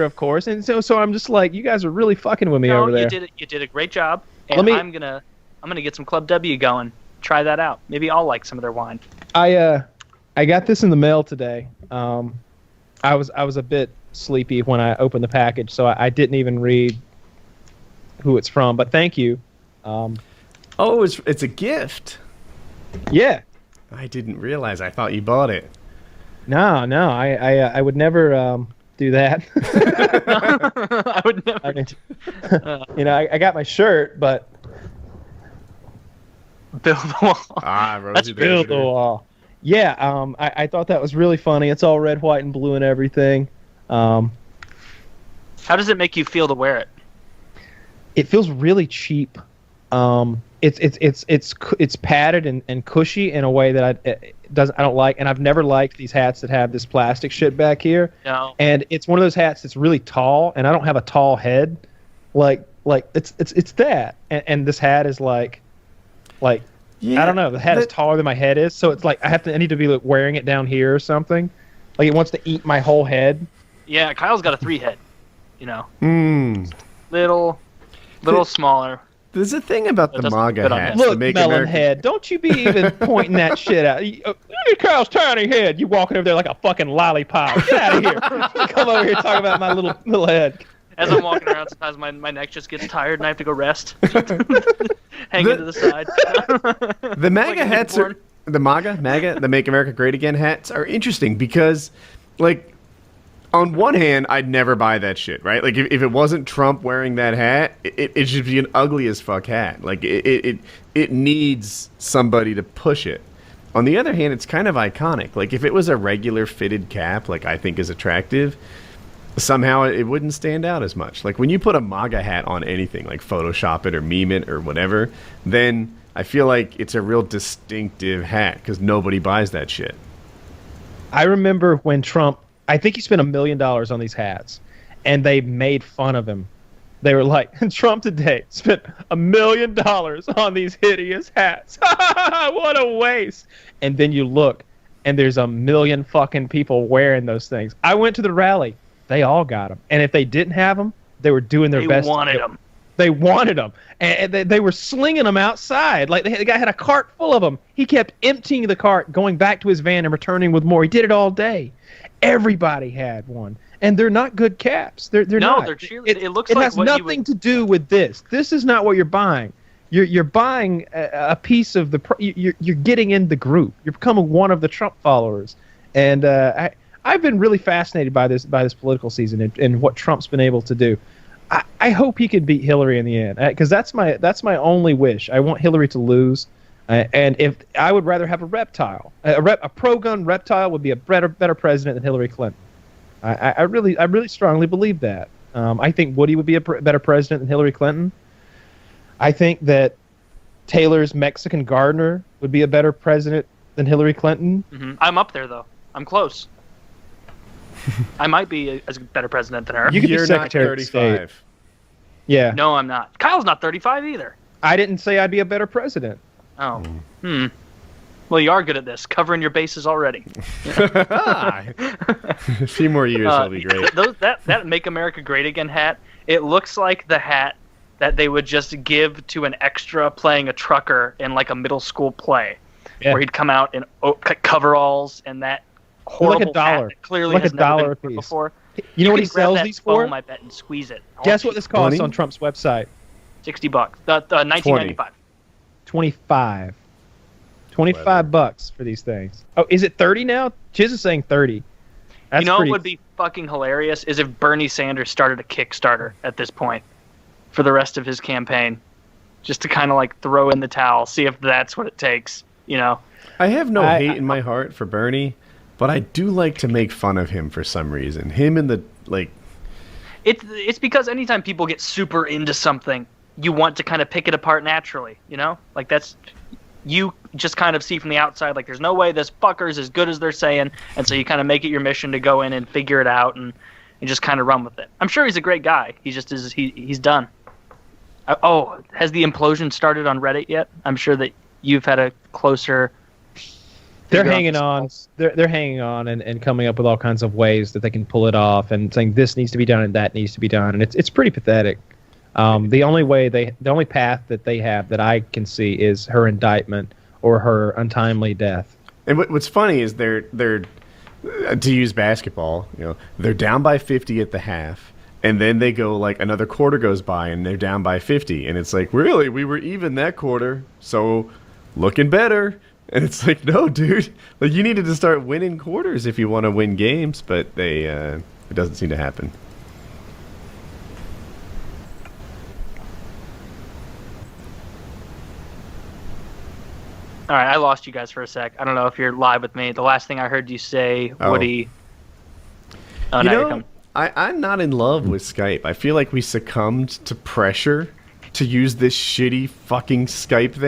of course. And so I'm just like, you guys are really fucking with me over there. You did a great job. And I'm gonna get some Club W going. Try that out. Maybe I'll like some of their wine. I got this in the mail today. I was a bit sleepy when I opened the package, so I didn't even read who it's from. But thank you. It's a gift. Yeah. I didn't realize. I thought you bought it. No. I would never do that. I would never. I mean, I got my shirt, but build the wall. Rosie, build the wall. Yeah, I thought that was really funny. It's all red, white, and blue and everything. How does it make you feel to wear it? It feels really cheap. It's padded and cushy in a way that I don't like, and I've never liked these hats that have this plastic shit back here. No. And it's one of those hats that's really tall, and I don't have a tall head. Like it's that, and this hat is like. Yeah, I don't know. The hat is taller than my head is, so it's like I need to be like wearing it down here or something. Like it wants to eat my whole head. Yeah, Kyle's got a 3 head. Little smaller. There's a thing about the MAGA hats. Look, melon head, don't you be even pointing that shit out. Look at Kyle's tiny head. You walking over there like a fucking lollipop. Get out of here. You come over here talking about my little head. As I'm walking around, sometimes my neck just gets tired and I have to go rest. Hanging to the side. The MAGA hats the MAGA, the Make America Great Again hats are interesting because, like, on one hand, I'd never buy that shit, right? Like, if it wasn't Trump wearing that hat, it should be an ugly as fuck hat. Like, it needs somebody to push it. On the other hand, it's kind of iconic. Like, if it was a regular fitted cap, like I think is attractive, somehow it wouldn't stand out as much. Like when you put a MAGA hat on anything, like Photoshop it or meme it or whatever, then I feel like it's a real distinctive hat because nobody buys that shit. I remember when Trump, I think he spent $1 million on these hats, and they made fun of him. They were like, Trump today spent $1 million on these hideous hats. What a waste. And then you look, and there's 1 million fucking people wearing those things. I went to the rally. They all got them. And if they didn't have them, they were doing their best. They wanted them. They wanted them. And they were slinging them outside. Like, the guy had a cart full of them. He kept emptying the cart, going back to his van and returning with more. He did it all day. Everybody had one. And they're not good caps. They're not. No, they're cheerleaders. It looks like it has nothing to do with this. This is not what you're buying. You're buying a piece of the... You're getting in the group. You're becoming one of the Trump followers. And I've been really fascinated by this political season and what Trump's been able to do. I hope he can beat Hillary in the end, because that's my only wish. I want Hillary to lose, and if I would rather have a reptile, a pro-gun reptile would be a better president than Hillary Clinton. I really strongly believe that. I think Woody would be a better president than Hillary Clinton. I think that Taylor's Mexican gardener would be a better president than Hillary Clinton. Mm-hmm. I'm up there though. I'm close. I might be a better president than her. You could be Secretary of State. Yeah. No, I'm not. Kyle's not 35 either. I didn't say I'd be a better president. Oh. Well, you are good at this, covering your bases already. A few more years will be great. That Make America Great Again hat, it looks like the hat that they would just give to an extra playing a trucker in like a middle school play, where he'd come out in coveralls and that horrible like $1. Hat that clearly like has never been piece. Before. You know what he sells these for? I bet and squeeze it. Guess what this costs on Trump's website? $60. $19.95. 25. $25 for these things. Oh, is it 30 now? Chiz is saying 30. That's what would be fucking hilarious is if Bernie Sanders started a Kickstarter at this point for the rest of his campaign, just to kind of like throw in the towel, see if that's what it takes. I have no hate in my heart for Bernie, but I do like to make fun of him for some reason. Him and the It's because anytime people get super into something, you want to kind of pick it apart naturally. Like that's. You just kind of see from the outside, like, there's no way this fucker's as good as they're saying, and so you kind of make it your mission to go in and figure it out and just kind of run with it. I'm sure he's a great guy. He just is. He's done. Has the implosion started on Reddit yet? I'm sure that you've had a closer they're hanging on. They're hanging on and coming up with all kinds of ways that they can pull it off, and saying this needs to be done and that needs to be done, and it's pretty pathetic. The only path that they have that I can see is her indictment or her untimely death. And what's funny is they're to use basketball, they're down by 50 at the half, and then they go like another quarter goes by and they're down by 50, and it's like, really, we were even that quarter, so looking better. And it's like, no, dude, like you needed to start winning quarters if you want to win games, but it doesn't seem to happen. All right, I lost you guys for a sec. I don't know if you're live with me. The last thing I heard you say, Woody. Oh, now you're coming. I'm not in love with Skype. I feel like we succumbed to pressure to use this shitty fucking Skype thing.